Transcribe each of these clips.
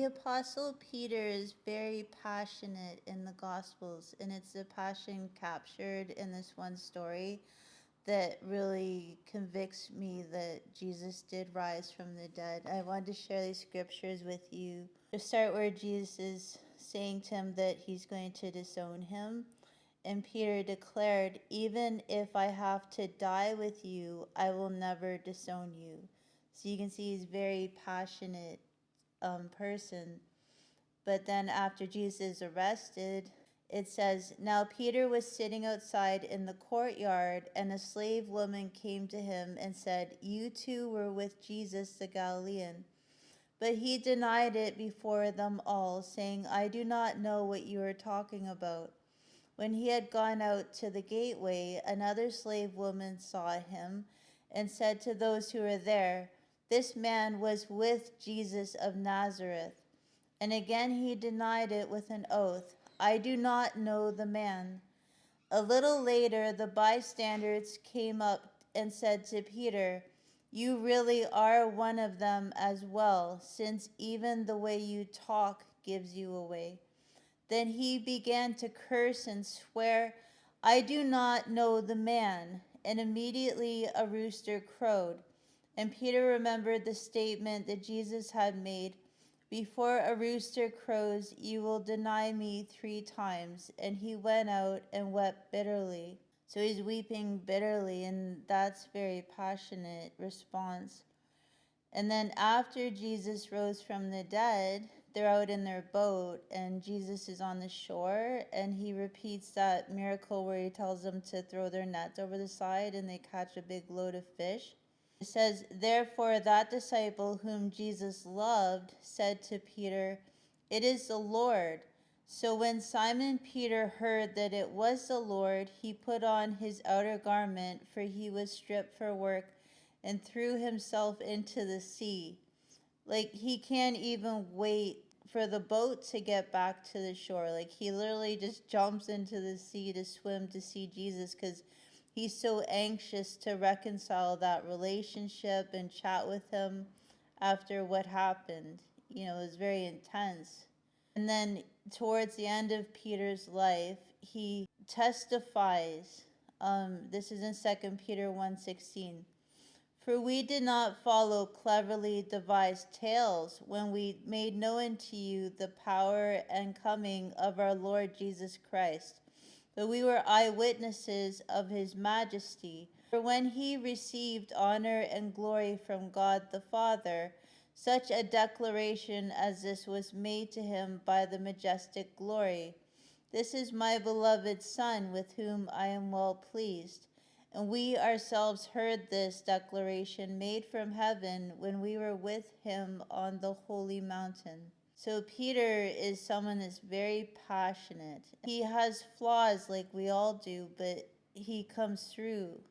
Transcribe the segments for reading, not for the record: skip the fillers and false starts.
Apostle Peter is very passionate in the Gospels, and it's the passion captured in this one story that really convicts me that Jesus did rise from the dead. I wanted to share these scriptures with you. To start where Jesus is saying to him that he's going to disown him. And Peter declared, "Even if I have to die with you, I will never disown you." So you can see he's a very passionate person. But then after Jesus is arrested, it says, "Now Peter was sitting outside in the courtyard, and a slave woman came to him and said, 'You too were with Jesus the Galilean.' But he denied it before them all, saying, 'I do not know what you are talking about.' When he had gone out to the gateway, another slave woman saw him and said to those who were there, 'This man was with Jesus of Nazareth.' And again he denied it with an oath, 'I do not know the man.' A little later, the bystanders came up and said to Peter, 'You really are one of them as well, since even the way you talk gives you away.' Then he began to curse and swear, 'I do not know the man.' And immediately a rooster crowed. And Peter remembered the statement that Jesus had made, 'Before a rooster crows, you will deny me 3 times.' And he went out and wept bitterly." So he's weeping bitterly, and that's very passionate response. And then after Jesus rose from the dead, they're out in their boat, and Jesus is on the shore, and he repeats that miracle where he tells them to throw their nets over the side, and they catch a big load of fish. It says, "Therefore that disciple whom Jesus loved said to Peter, 'It is the Lord.' So when Simon Peter heard that it was the Lord, he put on his outer garment, for he was stripped for work, and threw himself into the sea." Like, he can't even wait for the boat to get back to the shore. Like, he literally just jumps into the sea to swim to see Jesus, because he's so anxious to reconcile that relationship and chat with him after what happened. It was very intense. And then towards the end of Peter's life, he testifies. This is in 2 Peter 1:16. "For we did not follow cleverly devised tales when we made known to you the power and coming of our Lord Jesus Christ, but we were eyewitnesses of his majesty. For when he received honor and glory from God the Father, such a declaration as this was made to him by the majestic glory, 'This is my beloved Son, with whom I am well pleased.' And we ourselves heard this declaration made from heaven when we were with him on the holy mountain." So Peter is someone that's very passionate. He has flaws like we all do, but he comes through,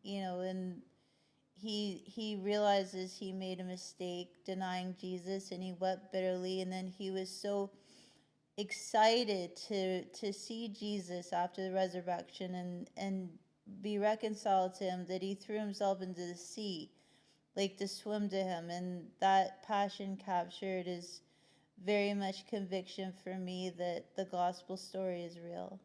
and he realizes he made a mistake denying Jesus, and he wept bitterly, and then he was so excited to see Jesus after the resurrection and be reconciled to him, that he threw himself into the sea, like to swim to him. And that passion captured is very much conviction for me that the gospel story is real.